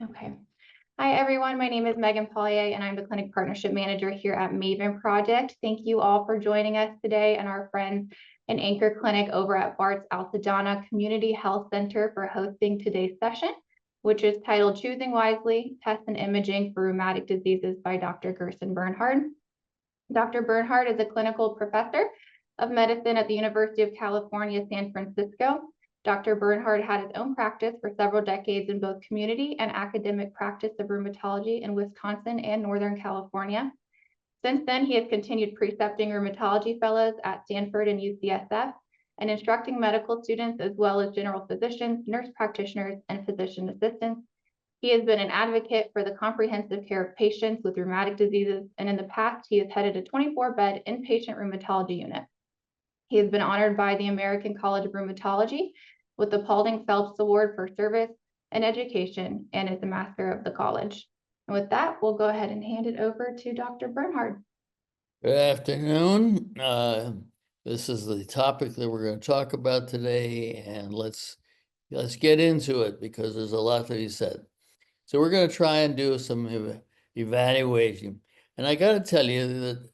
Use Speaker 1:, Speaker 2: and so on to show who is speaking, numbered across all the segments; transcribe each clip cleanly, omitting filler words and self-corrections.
Speaker 1: Okay. Hi, everyone. My name is Megan Pollier, and I'm the Clinic Partnership Manager here at MAVEN Project. Thank you all for joining us today and our friends in Anchor Clinic over at Bart's Altadena Community Health Center for hosting today's session, which is titled Choosing Wisely, Tests and Imaging for Rheumatic Diseases by Dr. Gerson Bernhard. Dr. Bernhard is a clinical professor of medicine at the University of California, San Francisco. Dr. Bernhard had his own practice for several decades in both community and academic practice of rheumatology in Wisconsin and Northern California. Since then, he has continued precepting rheumatology fellows at Stanford and UCSF and instructing medical students as well as general physicians, nurse practitioners, and physician assistants. He has been an advocate for the comprehensive care of patients with rheumatic diseases, and in the past, he has headed a 24-bed inpatient rheumatology unit. He has been honored by the American College of Rheumatology with the Paulding Phelps Award for Service and Education and is a master of the college. And with that, we'll go ahead and hand it over to Dr. Bernhard.
Speaker 2: Good afternoon. This is the topic that we're going to talk about today, and let's get into it because there's a lot to be said. So we're going to try and do some evaluation. And I got to tell you that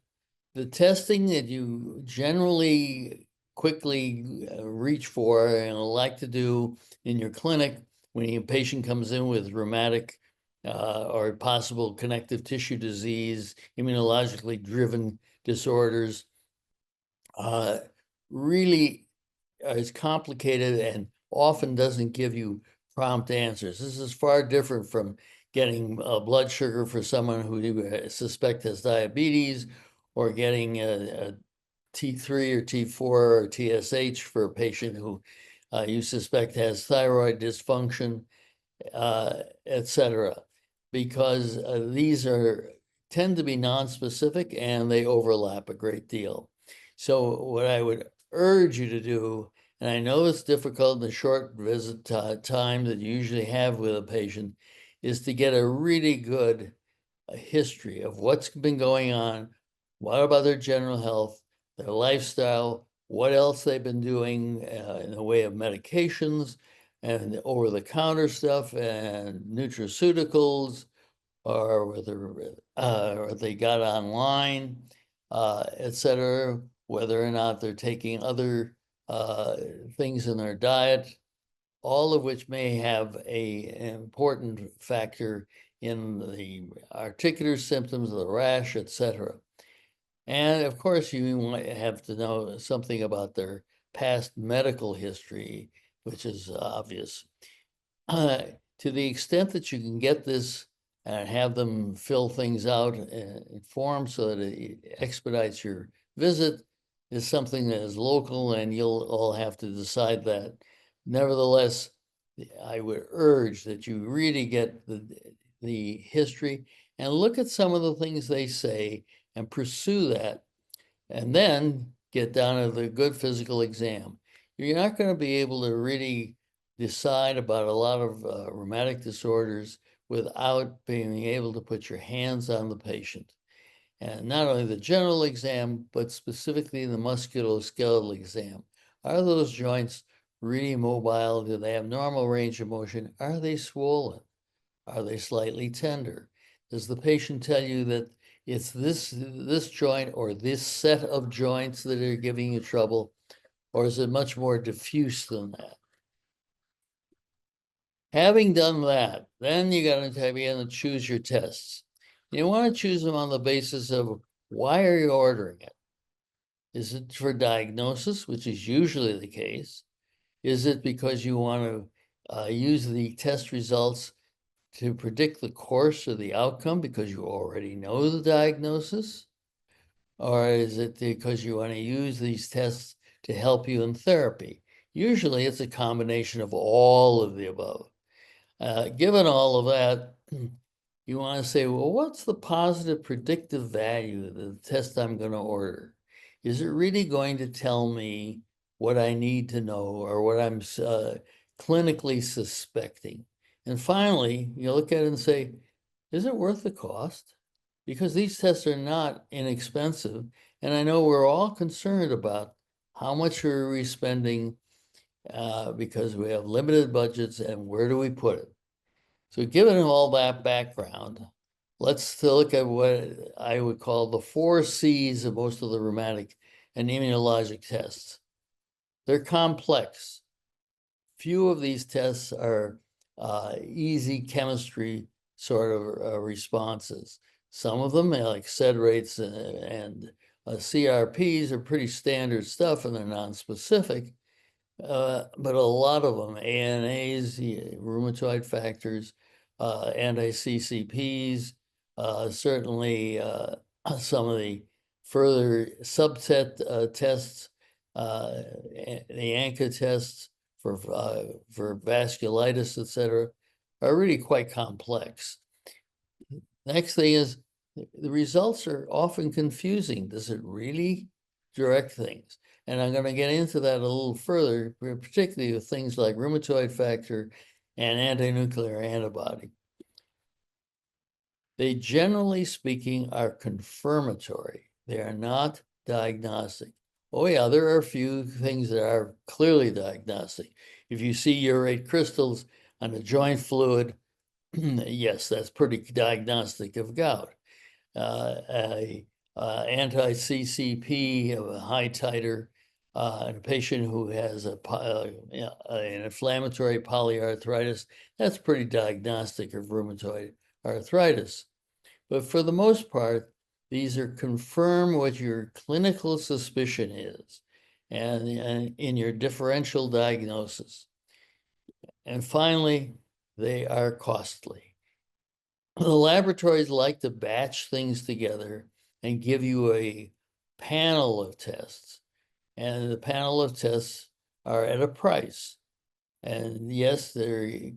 Speaker 2: the testing that you generally quickly reach for and like to do in your clinic when a patient comes in with rheumatic or possible connective tissue disease, immunologically driven disorders, really is complicated and often doesn't give you prompt answers. This is far different from getting blood sugar for someone who you suspect has diabetes, or getting a T3 or T4 or TSH for a patient who you suspect has thyroid dysfunction, etc. Because these tend to be nonspecific and they overlap a great deal. So what I would urge you to do, and I know it's difficult in the short visit time that you usually have with a patient, is to get a really good history of what's been going on, what about their general health, their lifestyle, what else they've been doing in the way of medications and over-the-counter stuff and nutraceuticals, or whether or they got online, etc., whether or not they're taking other things in their diet, all of which may have an important factor in the articular symptoms of the rash, etc. And of course, you might have to know something about their past medical history, which is obvious. To the extent that you can get this and have them fill things out in forms so that it expedites your visit, is something that is local, and you'll all have to decide that. Nevertheless, I would urge that you really get the history and look at some of the things they say and pursue that, and then get down to the good physical exam. You're not going to be able to really decide about a lot of rheumatic disorders without being able to put your hands on the patient. And not only the general exam, but specifically the musculoskeletal exam. Are those joints really mobile? Do they have normal range of motion? Are they swollen? Are they slightly tender? Does the patient tell you that it's this joint or this set of joints that are giving you trouble? Or is it much more diffuse than that? Having done that, then you got to be able to choose your tests. You want to choose them on the basis of, why are you ordering it? Is it for diagnosis, which is usually the case? Is it because you want to use the test results to predict the course or the outcome because you already know the diagnosis? Or is it because you want to use these tests to help you in therapy? Usually it's a combination of all of the above. Given all of that, you want to say, well, what's the positive predictive value of the test I'm going to order? Is it really going to tell me what I need to know or what I'm clinically suspecting? And finally, you look at it and say, is it worth the cost? Because these tests are not inexpensive. And I know we're all concerned about how much are we spending because we have limited budgets, and where do we put it? So given all that background, let's look at what I would call the 4 C's of most of the rheumatic and immunologic tests. They're complex. Few of these tests are easy chemistry sort of responses. Some of them, like sed rates and CRPs, are pretty standard stuff and they're non-specific. But a lot of them, ANAs, rheumatoid factors, anti-CCPs, certainly some of the further subset tests, the ANCA tests for vasculitis, etc., are really quite complex. Next thing is the results are often confusing. Does it really direct things? And I'm going to get into that a little further, particularly with things like rheumatoid factor and anti-nuclear antibody. They, generally speaking, are confirmatory. They are not diagnostic. Oh yeah, there are a few things that are clearly diagnostic. If you see urate crystals on the joint fluid, yes, that's pretty diagnostic of gout. Anti-CCP of a high titer in a patient who has an inflammatory polyarthritis, that's pretty diagnostic of rheumatoid arthritis. But for the most part, these are confirm what your clinical suspicion is and in your differential diagnosis. And finally, they are costly. The laboratories like to batch things together and give you a panel of tests. And the panel of tests are at a price. And yes, the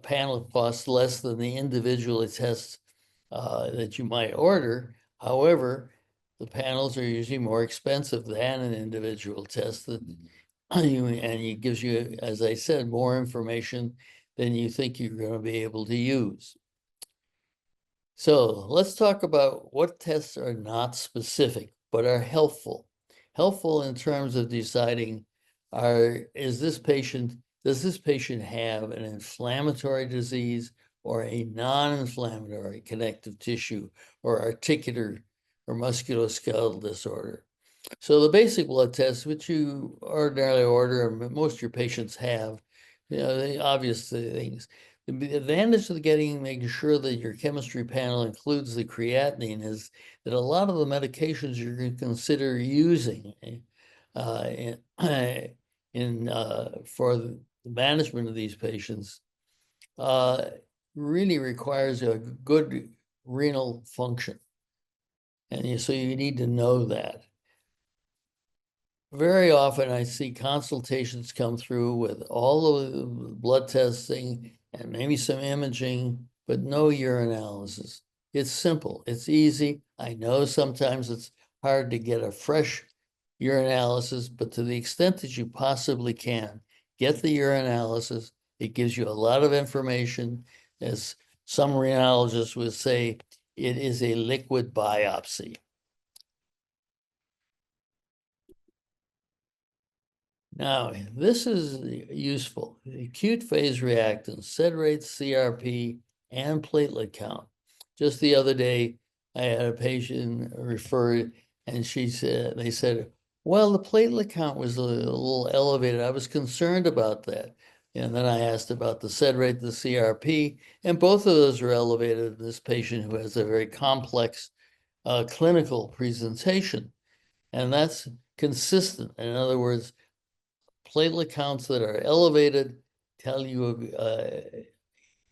Speaker 2: panel costs less than the individual tests that you might order. However, the panels are usually more expensive than an individual test that and it gives you, as I said, more information than you think you're going to be able to use. So let's talk about what tests are not specific, but are helpful. Helpful in terms of deciding, does this patient have an inflammatory disease or a non-inflammatory connective tissue or articular or musculoskeletal disorder? So the basic blood tests, which you ordinarily order, and most of your patients have, the obvious things. The advantage of making sure that your chemistry panel includes the creatinine is that a lot of the medications you're going to consider using for the management of these patients really requires a good renal function. And so you need to know that. Very often I see consultations come through with all of the blood testing and maybe some imaging, but no urinalysis. It's simple, it's easy. I know sometimes it's hard to get a fresh urinalysis, but to the extent that you possibly can, get the urinalysis. It gives you a lot of information. As some rhinologists would say, it is a liquid biopsy. Now, this is useful. Acute phase reactants, sed rates, CRP, and platelet count. Just the other day, I had a patient referred, and they said, well, the platelet count was a little elevated. I was concerned about that. And then I asked about the sed rate, the CRP, and both of those are elevated in this patient who has a very complex clinical presentation. And that's consistent. In other words, platelet counts that are elevated tell you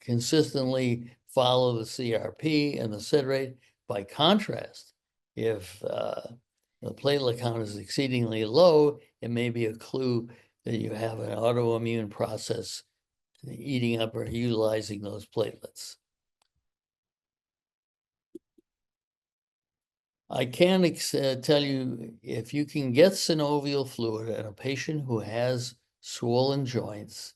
Speaker 2: consistently follow the CRP and the sed rate. By contrast, if the platelet count is exceedingly low, it may be a clue that you have an autoimmune process eating up or utilizing those platelets. I can tell you, if you can get synovial fluid in a patient who has swollen joints,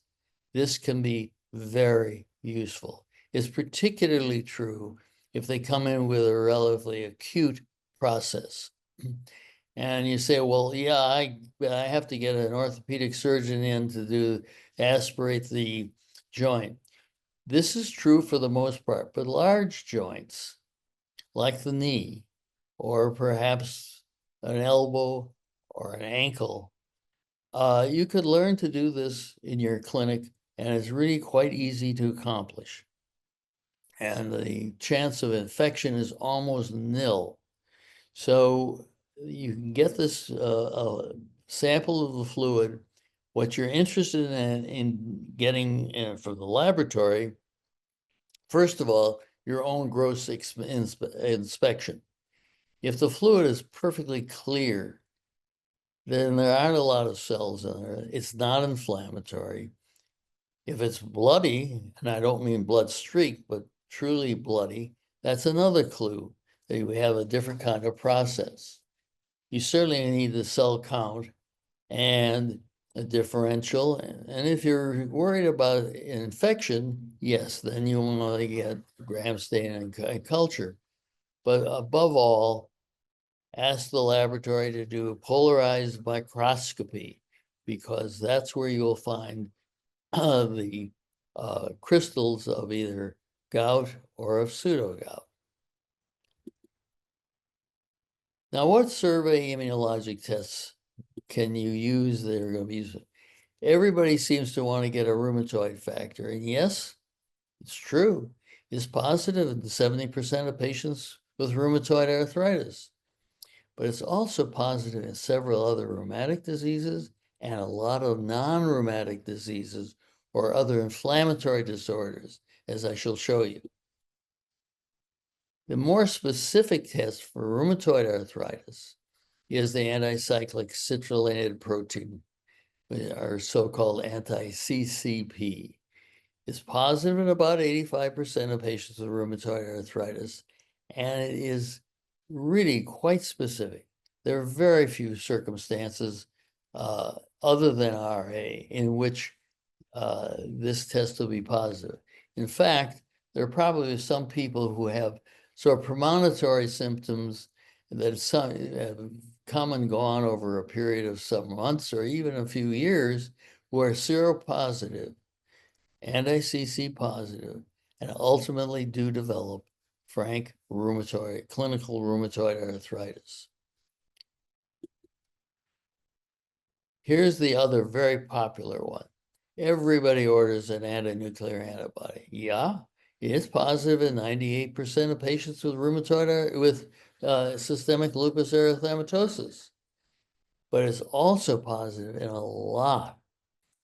Speaker 2: this can be very useful. It's particularly true if they come in with a relatively acute process. And you say, well, yeah, I have to get an orthopedic surgeon in to aspirate the joint. This is true for the most part, but large joints, like the knee, or perhaps an elbow or an ankle, you could learn to do this in your clinic, and it's really quite easy to accomplish. And the chance of infection is almost nil. So you can get this sample of the fluid. What you're interested in getting from the laboratory, first of all, your own gross inspection. If the fluid is perfectly clear, then there aren't a lot of cells in there. It's not inflammatory. If it's bloody, and I don't mean blood streak, but truly bloody, that's another clue that we have a different kind of process. You certainly need the cell count and a differential. And if you're worried about infection, yes, then you want to get gram stain and culture. But above all, ask the laboratory to do polarized microscopy, because that's where you'll find the crystals of either gout or of pseudo-gout. Now, what survey immunologic tests can you use that are going to be used? Everybody seems to want to get a rheumatoid factor, and yes, it's true. It's positive in 70% of patients with rheumatoid arthritis, but it's also positive in several other rheumatic diseases and a lot of non-rheumatic diseases or other inflammatory disorders, as I shall show you. The more specific test for rheumatoid arthritis is the anticyclic citrullinated protein, or so-called anti-CCP. It's positive in about 85% of patients with rheumatoid arthritis, and it is really quite specific. There are very few circumstances other than RA in which this test will be positive. In fact, there are probably some people who have sort of premonitory symptoms that some have come and gone over a period of some months or even a few years, who are seropositive, anti-CC positive, and ultimately do develop frank rheumatoid, clinical rheumatoid arthritis. Here's the other very popular one. Everybody orders an anti-nuclear antibody. Yeah, it's positive in 98% of patients with rheumatoid with systemic lupus erythematosus, but it's also positive in a lot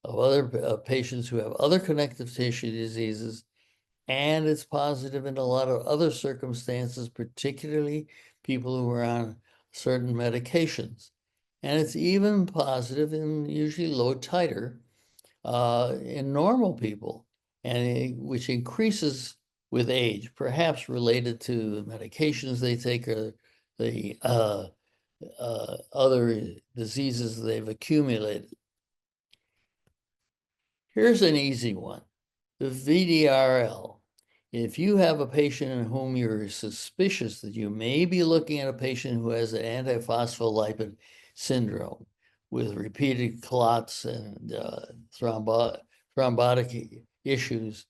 Speaker 2: of other patients who have other connective tissue diseases, and it's positive in a lot of other circumstances, particularly people who are on certain medications. And it's even positive in usually low titer in normal people, and which increases with age, perhaps related to the medications they take or the other diseases they've accumulated. Here's an easy one, the VDRL. If you have a patient in whom you're suspicious that you may be looking at a patient who has an antiphospholipid syndrome with repeated clots and thrombotic issues,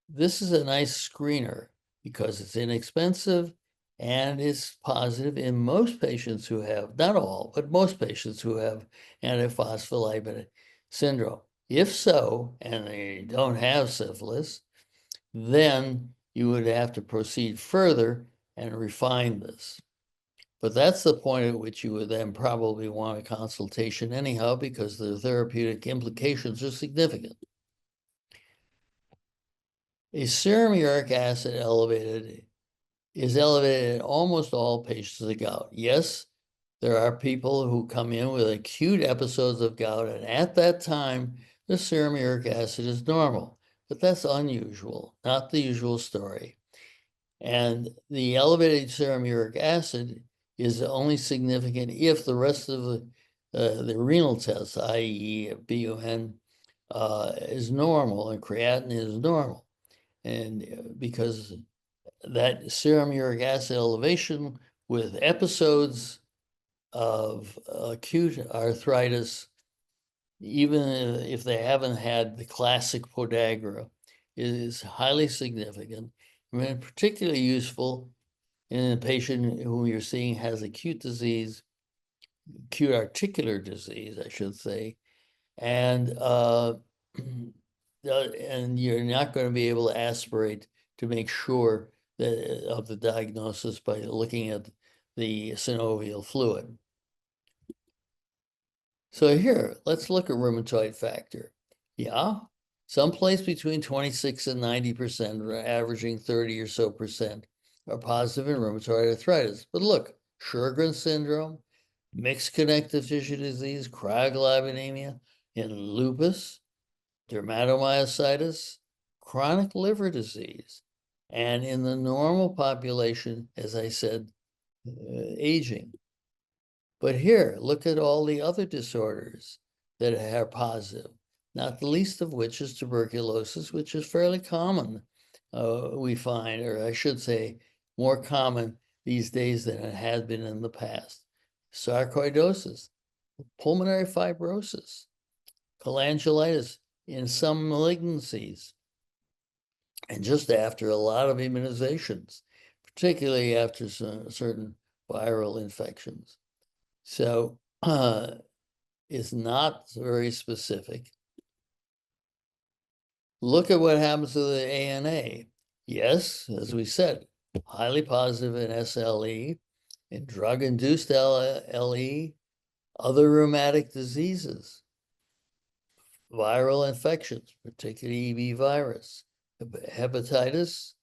Speaker 2: this is a nice screener because it's inexpensive and it's positive in most patients who have, not all, but most patients who have antiphospholipid syndrome. If so, and they don't have syphilis, then you would have to proceed further and refine this. But that's the point at which you would then probably want a consultation anyhow, because the therapeutic implications are significant. A serum uric acid is elevated in almost all patients with gout. Yes, there are people who come in with acute episodes of gout, and at that time, the serum uric acid is normal. But that's unusual, not the usual story. And the elevated serum uric acid is only significant if the rest of the renal tests, i.e. BUN, is normal and creatinine is normal. And because that serum uric acid elevation with episodes of acute arthritis, even if they haven't had the classic podagra, is highly significant. I mean, particularly useful in a patient who you're seeing has acute disease, acute articular disease, I should say, and you're not going to be able to aspirate to make sure that, of the diagnosis by looking at the synovial fluid. So here, let's look at rheumatoid factor. Yeah, someplace between 26 and 90%, or averaging 30 or so percent, are positive in rheumatoid arthritis. But look, Sjögren's syndrome, mixed connective tissue disease, cryoglobulinemia, in lupus, dermatomyositis, chronic liver disease, and in the normal population, as I said, aging. But here, look at all the other disorders that are positive, not the least of which is tuberculosis, which is fairly common, we find, or I should say, more common these days than it had been in the past. Sarcoidosis, pulmonary fibrosis, cholangitis in some malignancies, and just after a lot of immunizations, particularly after certain viral infections. So it's not very specific. Look at what happens to the ANA. Yes, as we said, highly positive in SLE, in drug-induced LE, other rheumatic diseases, viral infections, particularly EB virus, hepatitis,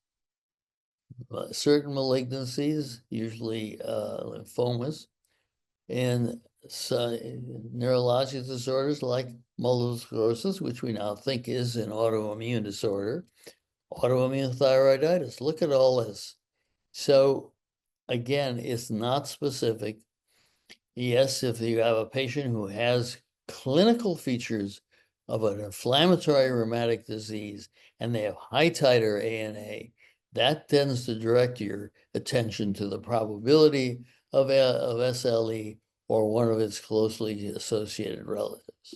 Speaker 2: certain malignancies, usually lymphomas, and neurologic disorders like multiple sclerosis, which we now think is an autoimmune disorder, autoimmune thyroiditis. Look at all this. So again, it's not specific. Yes, if you have a patient who has clinical features of an inflammatory rheumatic disease and they have high titer ANA, that tends to direct your attention to the probability of SLE or one of its closely associated relatives.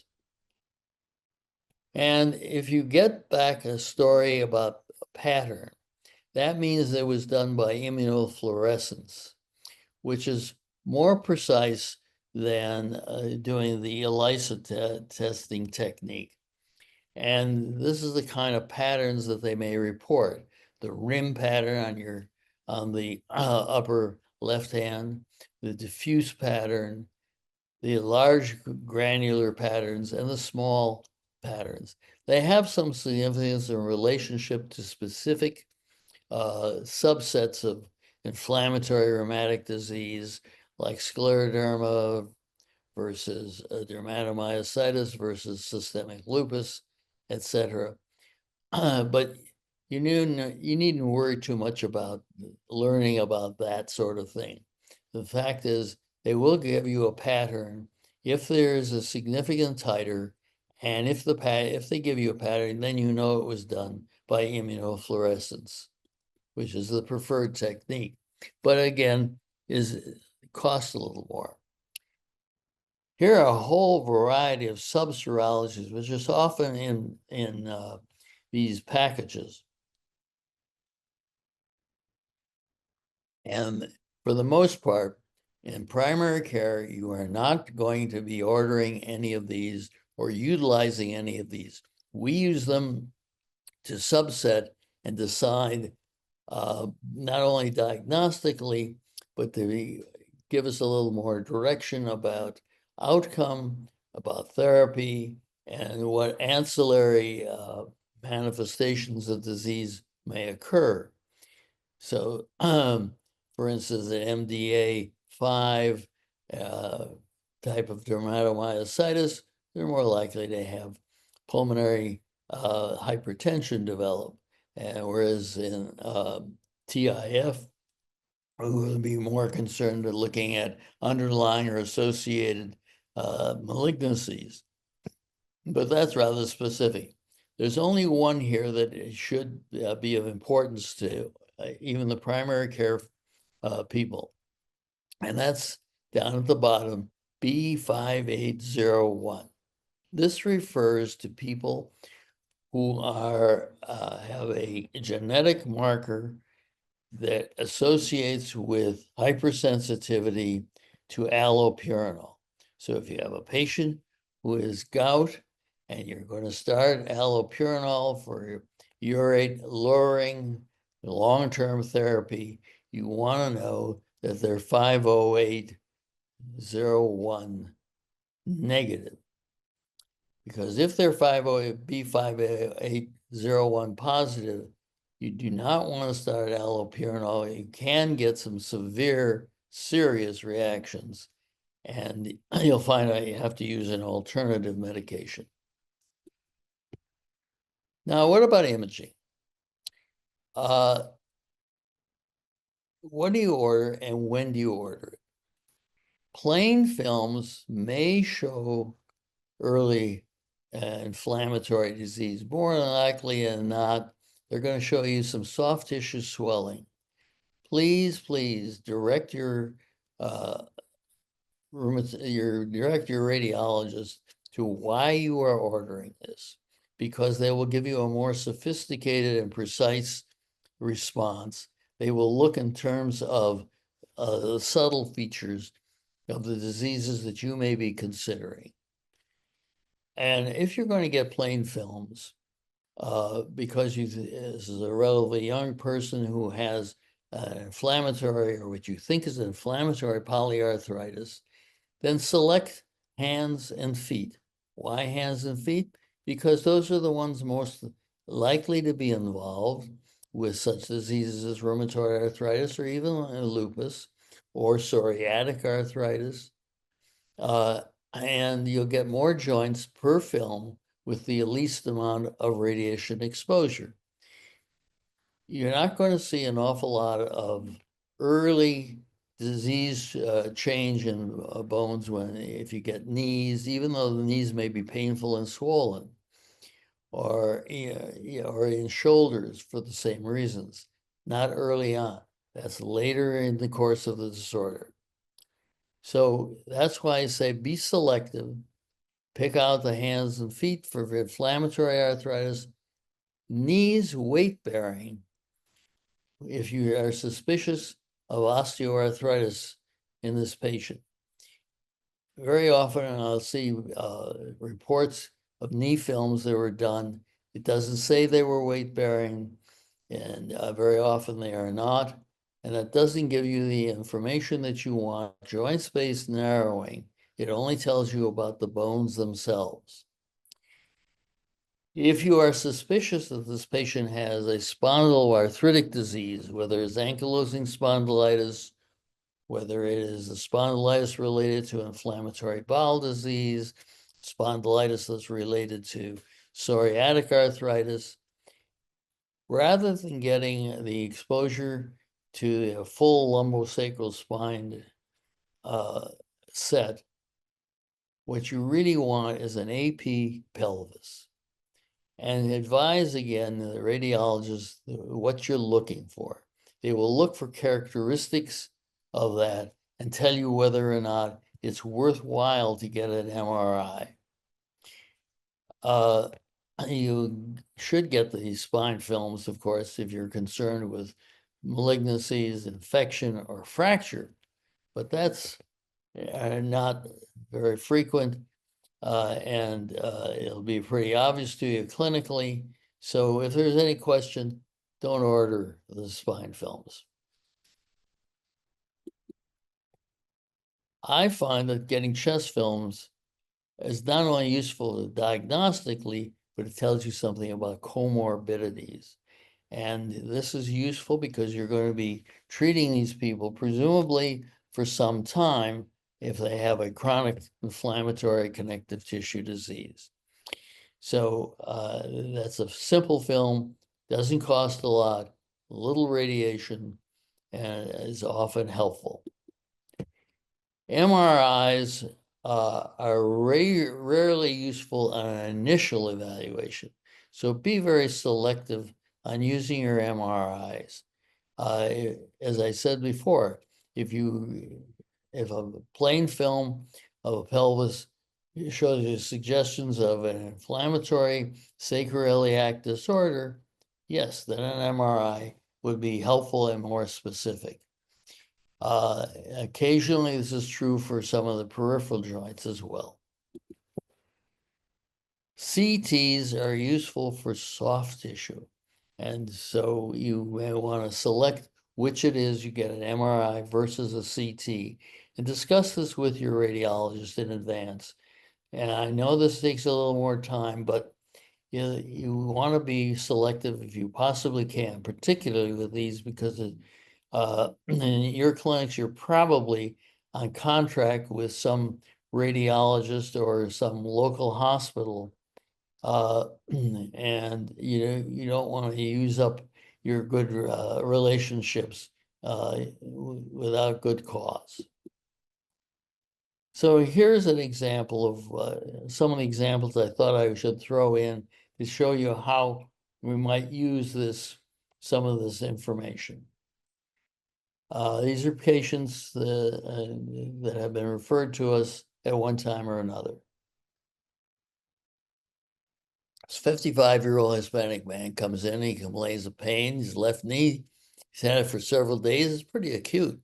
Speaker 2: And if you get back a story about a pattern, that means it was done by immunofluorescence, which is more precise than doing the ELISA testing technique. And this is the kind of patterns that they may report. The rim pattern on the upper left hand, the diffuse pattern, the large granular patterns, and the small patterns. They have some significance in relationship to specific subsets of inflammatory rheumatic disease, like scleroderma versus dermatomyositis versus systemic lupus, etc. But you needn't worry too much about learning about that sort of thing. The fact is, they will give you a pattern if there's a significant titer, and if they give you a pattern, then you know it was done by immunofluorescence, which is the preferred technique, but again, costs a little more. Here are a whole variety of sub-serologies, which is often in these packages. And for the most part, in primary care, you are not going to be ordering any of these or utilizing any of these. We use them to subset and decide not only diagnostically, but to give us a little more direction about outcome, about therapy, and what ancillary manifestations of disease may occur. So, for instance, an MDA5 type of dermatomyositis, they're more likely to have pulmonary hypertension develop. And whereas in TIF, we're going to be more concerned with looking at underlying or associated malignancies. But that's rather specific. There's only one here that should be of importance to even the primary care people. And that's down at the bottom, B5801. This refers to people who are have a genetic marker that associates with hypersensitivity to allopurinol. So if you have a patient who is gout and you're going to start allopurinol for urate lowering long-term therapy, you want to know that they're 50801 negative. Because if they're B50801 positive, you do not want to start allopurinol. You can get some severe, serious reactions, and you'll find out you have to use an alternative medication. Now, what about imaging? What do you order and when do you order it? Plain films may show early inflammatory disease. More than likely than not, they're going to show you some soft tissue swelling. Please, please direct your radiologist to why you are ordering this, because they will give you a more sophisticated and precise response. They will look in terms of the subtle features of the diseases that you may be considering. And if you're going to get plain films, because this is a relatively young person who has inflammatory, or what you think is inflammatory polyarthritis, then select hands and feet. Why hands and feet? Because those are the ones most likely to be involved with such diseases as rheumatoid arthritis or even lupus or psoriatic arthritis. And you'll get more joints per film with the least amount of radiation exposure. You're not going to see an awful lot of early disease change in bones if you get knees, even though the knees may be painful and swollen, or in shoulders for the same reasons. Not early on. That's later in the course of the disorder. So that's why I say be selective. Pick out the hands and feet for inflammatory arthritis. Knees weight bearing, if you are suspicious of osteoarthritis in this patient. Very often I'll see reports of knee films that were done. It doesn't say they were weight bearing, and very often they are not. And that doesn't give you the information that you want. Joint space narrowing. It only tells you about the bones themselves. If you are suspicious that this patient has a spondyloarthritic disease, whether it's ankylosing spondylitis, whether it is a spondylitis related to inflammatory bowel disease, spondylitis that's related to psoriatic arthritis, rather than getting the exposure to a full lumbosacral spine set, what you really want is an AP pelvis. And advise again the radiologist what you're looking for. They will look for characteristics of that and tell you whether or not it's worthwhile to get an MRI. You should get the spine films, of course, if you're concerned with malignancies, infection, or fracture, but that's not very frequent. And it'll be pretty obvious to you clinically. So if there's any question, don't order the spine films. I find that getting chest films is not only useful diagnostically, but it tells you something about comorbidities. And this is useful because you're going to be treating these people, presumably for some time, if they have a chronic inflammatory connective tissue disease. So that's a simple film, doesn't cost a lot, little radiation, and is often helpful. MRIs are rarely useful on an initial evaluation. So be very selective on using your MRIs. As I said before, if a plain film of a pelvis it shows you suggestions of an inflammatory sacroiliac disorder, yes, then an MRI would be helpful and more specific. Occasionally, this is true for some of the peripheral joints as well. CTs are useful for soft tissue. And so you may want to select which it is you get, an MRI versus a CT, and discuss this with your radiologist in advance. And I know this takes a little more time, but you want to be selective if you possibly can, particularly with these, because in your clinics, you're probably on contract with some radiologist or some local hospital. And you don't want to use up your good relationships without good cause. So here's an example of some of the examples I thought I should throw in to show you how we might use some of this information. These are patients that have been referred to us at one time or another. This 55-year-old Hispanic man comes in, he complains of pain, his left knee. He's had it for several days. It's pretty acute.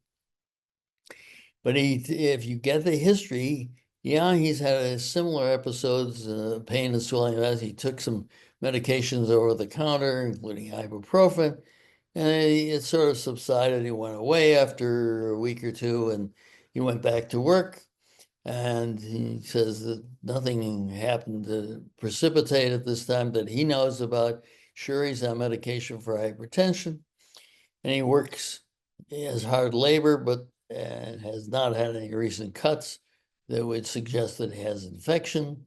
Speaker 2: But if you get the history, yeah, he's had similar episodes, pain and swelling. As he took some medications over the counter, including ibuprofen, and it sort of subsided. He went away after a week or two, and he went back to work. And he says that nothing happened to precipitate at this time that he knows about. Sure, he's on medication for hypertension, and he works. He has hard labor, but has not had any recent cuts that would suggest that he has infection.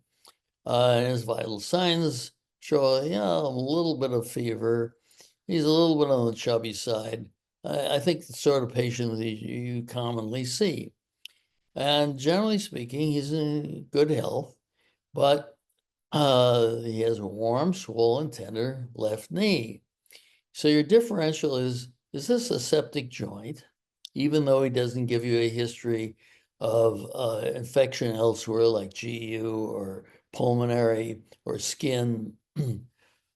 Speaker 2: And his vital signs show, a little bit of fever. He's a little bit on the chubby side. I think the sort of patient that you commonly see. And generally speaking, he's in good health, but he has a warm, swollen, tender left knee. So your differential is this a septic joint? Even though he doesn't give you a history of infection elsewhere like GU or pulmonary or skin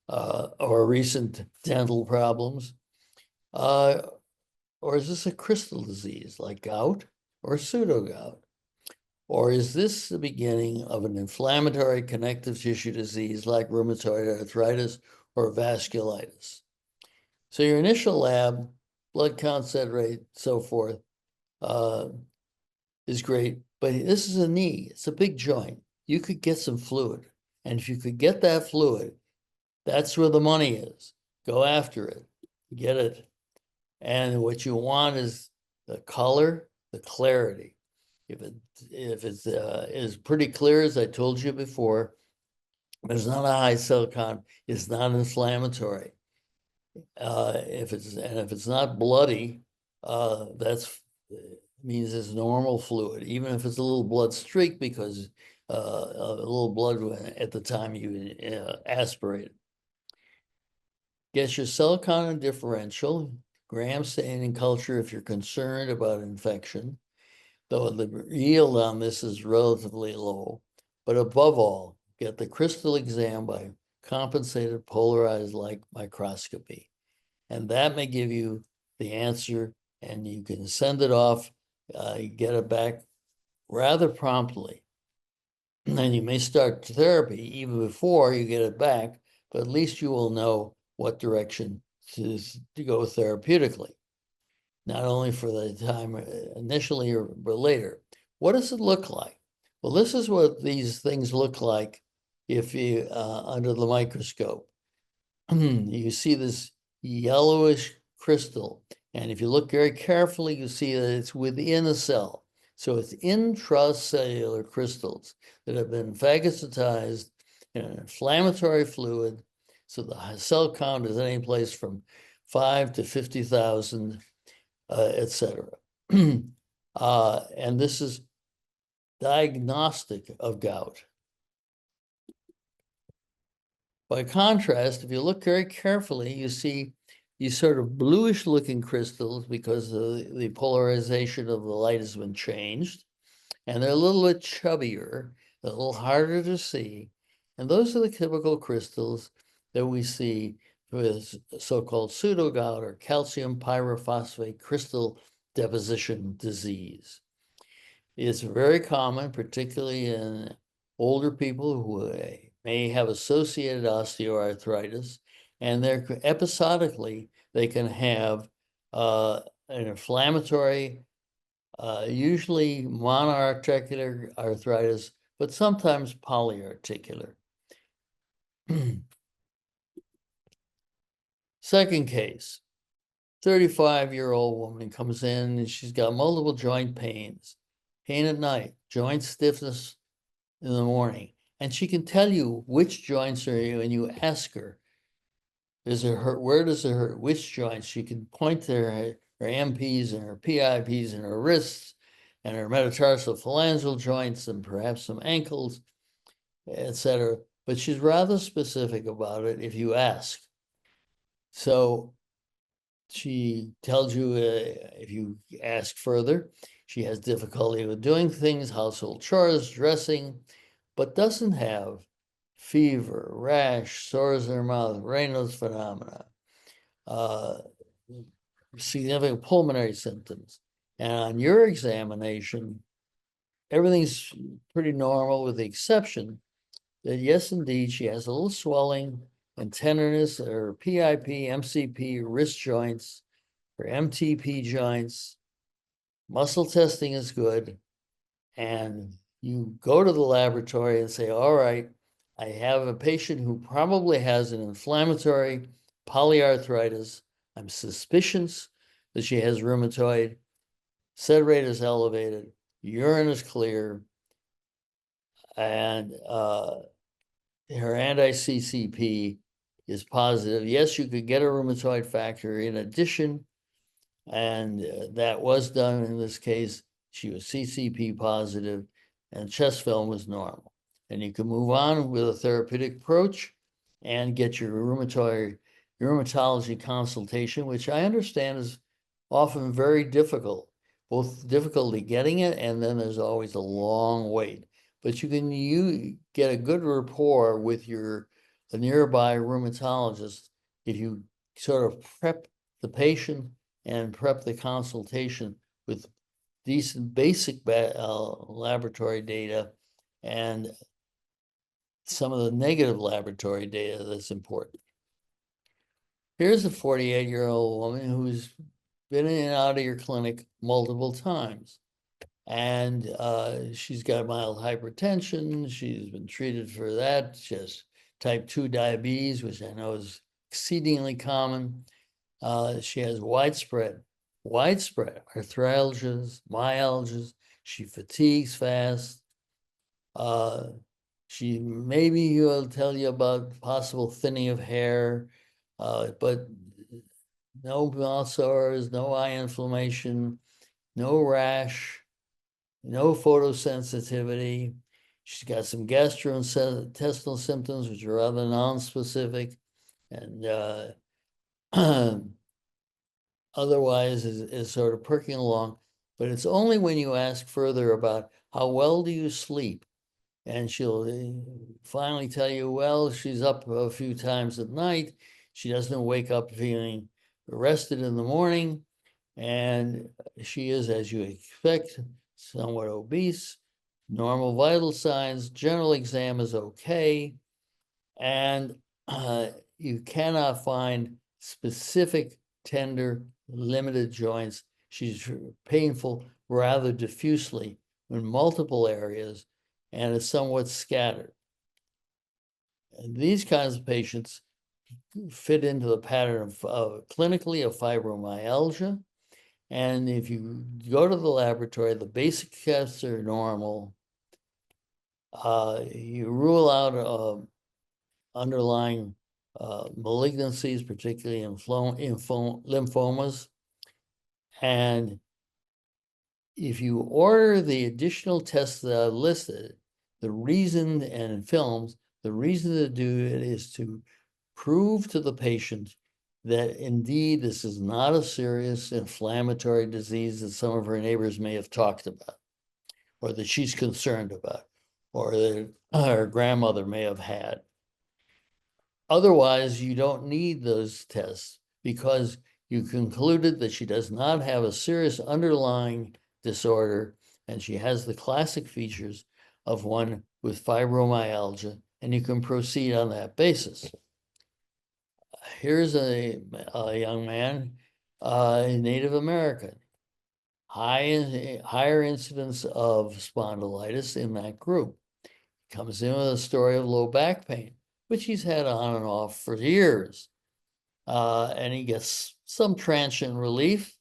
Speaker 2: or recent dental problems? Or is this a crystal disease like gout or pseudogout? Or is this the beginning of an inflammatory connective tissue disease like rheumatoid arthritis or vasculitis? So your initial lab, blood count, set rate, so forth, is great, but this is a knee. It's a big joint. You could get some fluid. And if you could get that fluid, that's where the money is. Go after it, get it. And what you want is the color, the clarity. If it is pretty clear, as I told you before, there's not a high cell count, it's not inflammatory. If it's not bloody, that's means it's normal fluid, even if it's a little blood streak because a little blood at the time you aspirate it. Get your cell count and differential, gram staining culture if you're concerned about infection, though the yield on this is relatively low. But above all, get the crystal exam by compensated polarized light microscopy. And that may give you the answer, and you can send it off, get it back rather promptly. And then you may start therapy even before you get it back, but at least you will know what direction to go therapeutically, not only for the time initially but later. What does it look like? Well, this is what these things look like if you under the microscope. You see this yellowish crystal, and if you look very carefully, you see that it's within a cell. So it's intracellular crystals that have been phagocytized in an inflammatory fluid. So the cell count is any place from 5 to 50,000, etc. And this is diagnostic of gout. By contrast, if you look very carefully, you see these sort of bluish looking crystals because the polarization of the light has been changed, and they're a little bit chubbier. a little harder to see. And those are the typical crystals that we see with so-called pseudogout or calcium pyrophosphate crystal deposition disease. It's very common, particularly in older people who may have associated osteoarthritis, and they're episodically they can have an inflammatory, usually monoarticular arthritis, but sometimes polyarticular. Second case, 35-year-old woman comes in and she's got multiple joint pains, pain at night, joint stiffness in the morning. And she can tell you which joints are you, and you ask her, does it hurt? Where does it hurt? Which joints? She can point to her MPs and her PIPs and her wrists and her metatarsal phalangeal joints and perhaps some ankles, etc. But she's rather specific about it if you ask. So she tells you, if you ask further, she has difficulty with doing things, household chores, dressing, but doesn't have fever, rash, sores in her mouth, Raynaud's phenomena, significant pulmonary symptoms. And on your examination, everything's pretty normal with the exception that, yes, indeed, she has a little swelling and tenderness at her PIP, MCP, wrist joints, her MTP joints. Muscle testing is good. And you go to the laboratory and say, all right, I have a patient who probably has an inflammatory polyarthritis. I'm suspicious that she has rheumatoid. Sed rate is elevated. Urine is clear. And her anti-CCP is positive. Yes, you could get a rheumatoid factor in addition, and that was done in this case. She was CCP positive, and chest film was normal. And you can move on with a therapeutic approach and get your rheumatology consultation, which I understand is often very difficult, both difficulty getting it, and then there's always a long wait. But you get a good rapport with the nearby rheumatologist if you sort of prep the patient and prep the consultation with decent basic laboratory data and some of the negative laboratory data that's important. Here's a 48-year-old woman who's been in and out of your clinic multiple times. And she's got mild hypertension. She's been treated for that. She has type 2 diabetes, which I know is exceedingly common. She has widespread arthralgias, myalgias. She fatigues fast. She maybe will tell you about possible thinning of hair, but no mouth sores, no eye inflammation, no rash, no photosensitivity. She's got some gastrointestinal symptoms, which are rather non-specific, and otherwise is sort of perking along. But it's only when you ask further about how well do you sleep, and she'll finally tell you, well, she's up a few times at night. She doesn't wake up feeling rested in the morning, and she is, as you expect, somewhat obese, normal vital signs, general exam is okay, and you cannot find specific tender, limited joints. She's painful rather diffusely in multiple areas, and is somewhat scattered. And these kinds of patients fit into the pattern of clinically of fibromyalgia. And if you go to the laboratory, the basic tests are normal. You rule out underlying malignancies, particularly lymphomas. And if you order the additional tests that I've listed, the reason, and in films, the reason to do it is to prove to the patient that indeed this is not a serious inflammatory disease that some of her neighbors may have talked about, or that she's concerned about, or that her grandmother may have had. Otherwise, you don't need those tests because you concluded that she does not have a serious underlying disorder, and she has the classic features of one with fibromyalgia, and you can proceed on that basis. Here's a young man, Native American, higher incidence of spondylitis in that group. Comes in with a story of low back pain, which he's had on and off for years. And he gets some transient relief.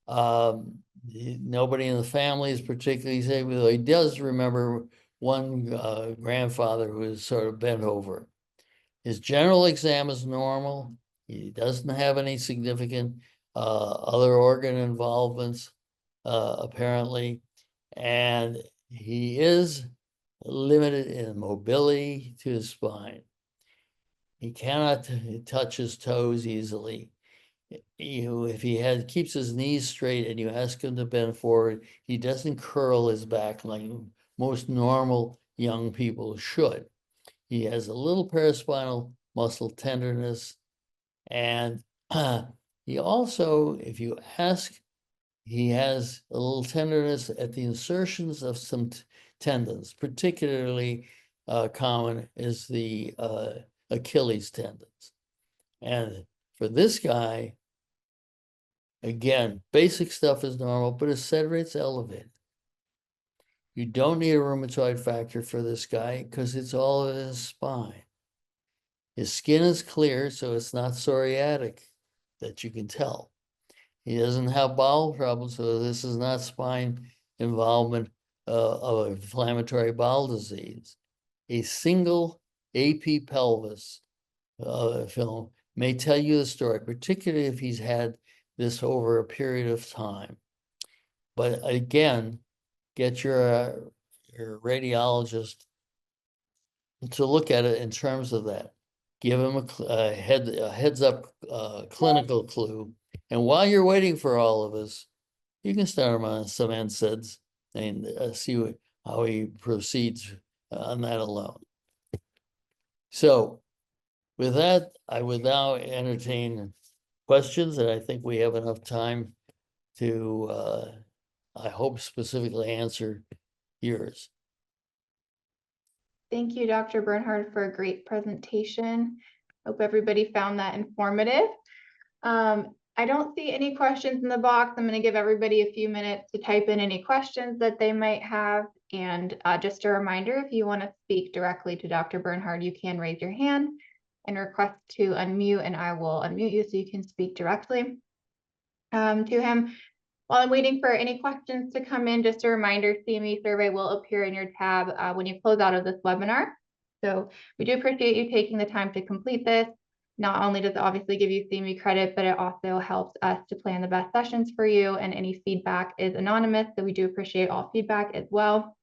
Speaker 2: Nobody in the family is particularly sick, though he does remember one grandfather who is sort of bent over. His general exam is normal. He doesn't have any significant other organ involvements, apparently. And he is limited in mobility to his spine. He cannot touch his toes easily. If he keeps his knees straight and you ask him to bend forward, he doesn't curl his back like most normal young people should. He has a little paraspinal muscle tenderness, and he also, if you ask, he has a little tenderness at the insertions of some tendons. Particularly common is the Achilles tendons. And for this guy, again, basic stuff is normal, but his SED rate's elevated. You don't need a rheumatoid factor for this guy because it's all in his spine. His skin is clear, so it's not psoriatic that you can tell. He doesn't have bowel problems, so this is not spine involvement of inflammatory bowel disease. A single AP pelvis film may tell you the story, particularly if he's had this over a period of time. But again, get your radiologist to look at it in terms of that. Give him a heads up clinical clue. And while you're waiting for all of us, you can start him on some NSAIDs and see how he proceeds on that alone. So with that, I would now entertain questions, and I think we have enough time to, I hope, specifically answer yours.
Speaker 1: Thank you, Dr. Bernhard, for a great presentation. Hope everybody found that informative. I don't see any questions in the box. I'm going to give everybody a few minutes to type in any questions that they might have. And just a reminder, if you want to speak directly to Dr. Bernhard, you can raise your hand and request to unmute, and I will unmute you so you can speak directly to him. While I'm waiting for any questions to come in, just a reminder, CME survey will appear in your tab when you close out of this webinar. So we do appreciate you taking the time to complete this. Not only does it obviously give you CME credit, but it also helps us to plan the best sessions for you, and any feedback is anonymous, so we do appreciate all feedback as well.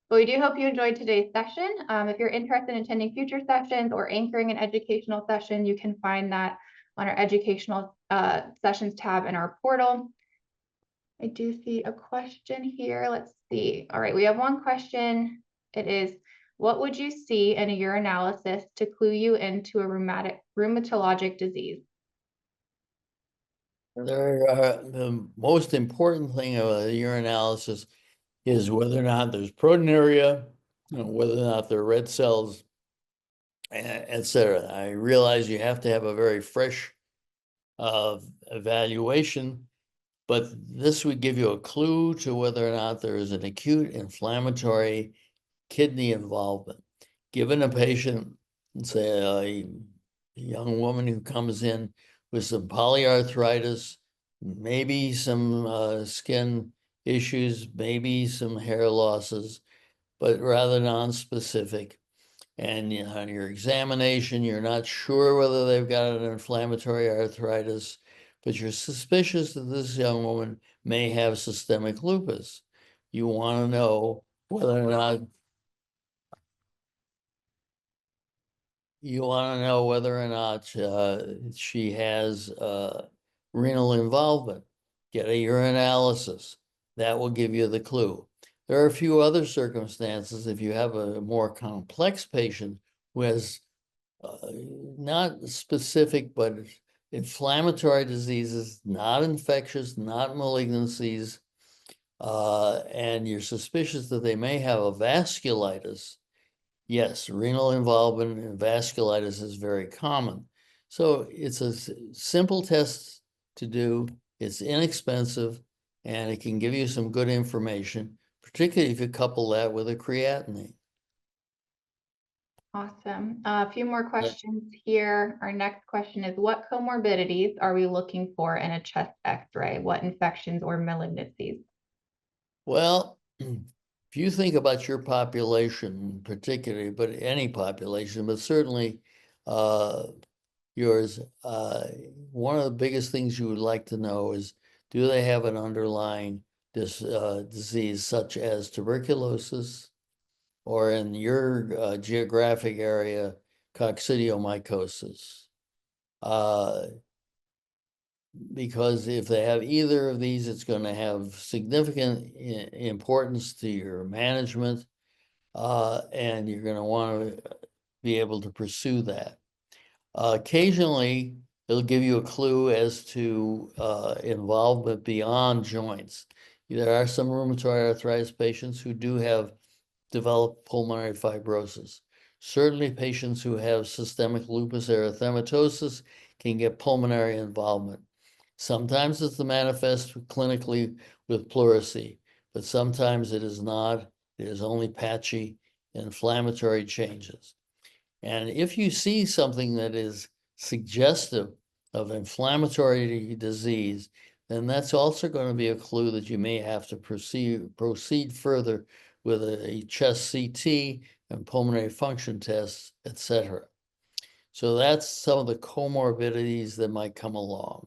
Speaker 1: But we do hope you enjoyed today's session. If you're interested in attending future sessions or anchoring an educational session, you can find that on our educational sessions tab in our portal. I do see a question here. Let's see. All right, we have one question. It is, what would you see in a urinalysis to clue you into a rheumatologic disease?
Speaker 2: The most important thing of a urinalysis is whether or not there's proteinuria, whether or not there are red cells, etc. I realize you have to have a very fresh evaluation, but this would give you a clue to whether or not there is an acute inflammatory kidney involvement. Given a patient, say a young woman who comes in with some polyarthritis, maybe some skin issues, maybe some hair losses, but rather non-specific. And on your examination, you're not sure whether they've got an inflammatory arthritis, but you're suspicious that this young woman may have systemic lupus. You want to know whether or not she has renal involvement. Get a urinalysis. That will give you the clue. There are a few other circumstances. If you have a more complex patient who has not specific, but inflammatory diseases, not infectious, not malignancies, and you're suspicious that they may have a vasculitis, yes, renal involvement and vasculitis is very common. So it's a simple test to do. It's inexpensive, and it can give you some good information, particularly if you couple that with a creatinine.
Speaker 1: Awesome. A few more questions here. Our next question is, what comorbidities are we looking for in a chest X-ray? What infections or malignancies?
Speaker 2: Well, if you think about your population particularly, but any population, but certainly yours, one of the biggest things you would like to know is, do they have an underlying disease such as tuberculosis, or in your geographic area, coccidiomycosis? Because if they have either of these, it's going to have significant importance to your management, and you're going to want to be able to pursue that. Occasionally, it'll give you a clue as to involvement beyond joints. There are some rheumatoid arthritis patients who do have developed pulmonary fibrosis. Certainly, patients who have systemic lupus erythematosus can get pulmonary involvement. Sometimes it's the manifest clinically with pleurisy, but sometimes it is not. It is only patchy inflammatory changes. And if you see something that is suggestive of inflammatory disease, then that's also going to be a clue that you may have to proceed further with a chest CT and pulmonary function tests, etc. So that's some of the comorbidities that might come along.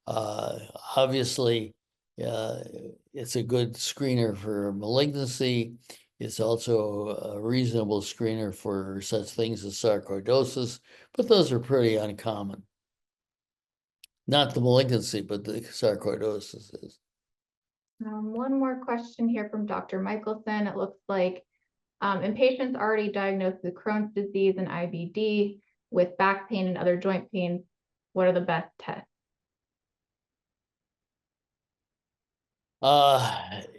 Speaker 2: Obviously, it's a good screener for malignancy. It's also a reasonable screener for such things as sarcoidosis, but those are pretty uncommon. Not the malignancy, but the sarcoidosis is.
Speaker 1: One more question here from Dr. Michelson. It looks like in patients already diagnosed with Crohn's disease and IBD with back pain and other joint pains, what are the best tests?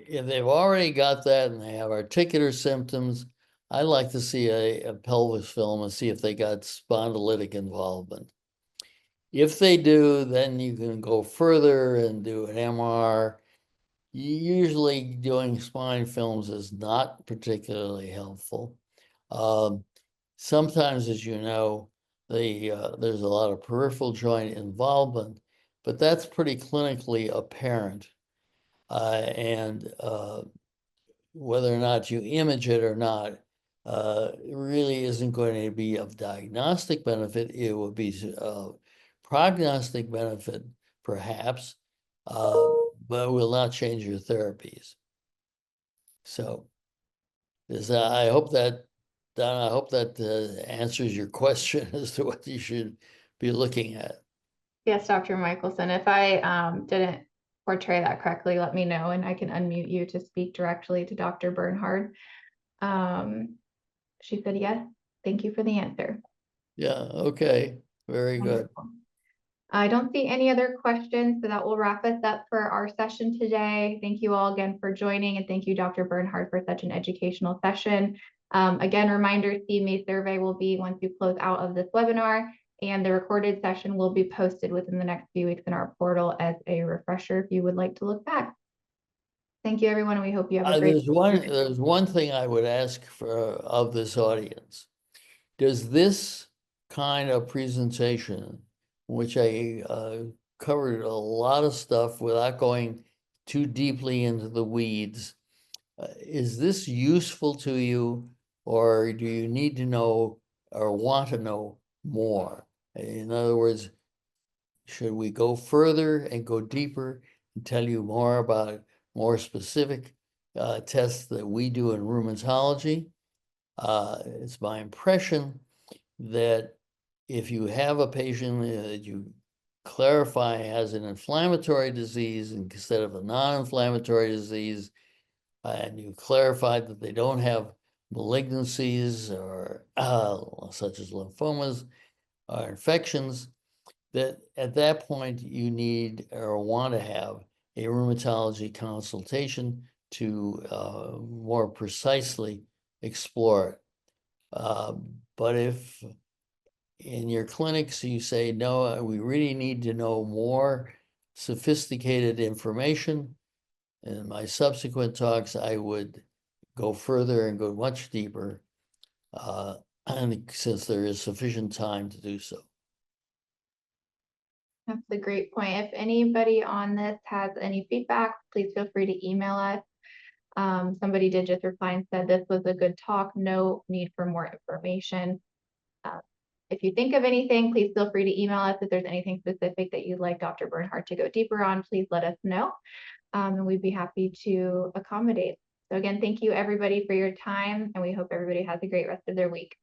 Speaker 2: If they've already got that and they have articular symptoms, I like to see a pelvis film and see if they got spondylitic involvement. If they do, then you can go further and do an MR. Usually doing spine films is not particularly helpful. Sometimes, as you know, there's a lot of peripheral joint involvement, but that's pretty clinically apparent. And whether or not you image it or not, really isn't going to be of diagnostic benefit. It will be prognostic benefit, perhaps, but will not change your therapies. So, I hope that, Don, I hope that answers your question as to what you should be looking at.
Speaker 1: Yes, Dr. Michelson, if I didn't portray that correctly, let me know and I can unmute you to speak directly to Dr. Bernhard. She said yes. Thank you for the answer.
Speaker 2: Yeah, okay, very good.
Speaker 1: Wonderful. I don't see any other questions, so that will wrap us up for our session today. Thank you all again for joining, and thank you, Dr. Bernhard, for such an educational session. Again, reminder, CMA survey will be once you close out of this webinar, and the recorded session will be posted within the next few weeks in our portal as a refresher if you would like to look back. Thank you, everyone, and we hope you have a great day.
Speaker 2: There's one thing I would ask for of this audience. Does this kind of presentation, which I covered a lot of stuff without going too deeply into the weeds, is this useful to you, or do you need to know or want to know more? In other words, should we go further and go deeper and tell you more about more specific tests that we do in rheumatology? It's my impression that if you have a patient that you clarify has an inflammatory disease instead of a non-inflammatory disease, and you clarified that they don't have malignancies or such as lymphomas or infections, that at that point you need or want to have a rheumatology consultation to more precisely explore it. But if in your clinics you say, no, we really need to know more sophisticated information, in my subsequent talks, I would go further and go much deeper, and since there is sufficient time to do so.
Speaker 1: That's a great point. If anybody on this has any feedback, please feel free to email us. Somebody did just reply and said this was a good talk, no need for more information. If you think of anything, please feel free to email us. If there's anything specific that you'd like Dr. Bernhard to go deeper on, please let us know. And we'd be happy to accommodate. So again, thank you everybody for your time, and we hope everybody has a great rest of their week.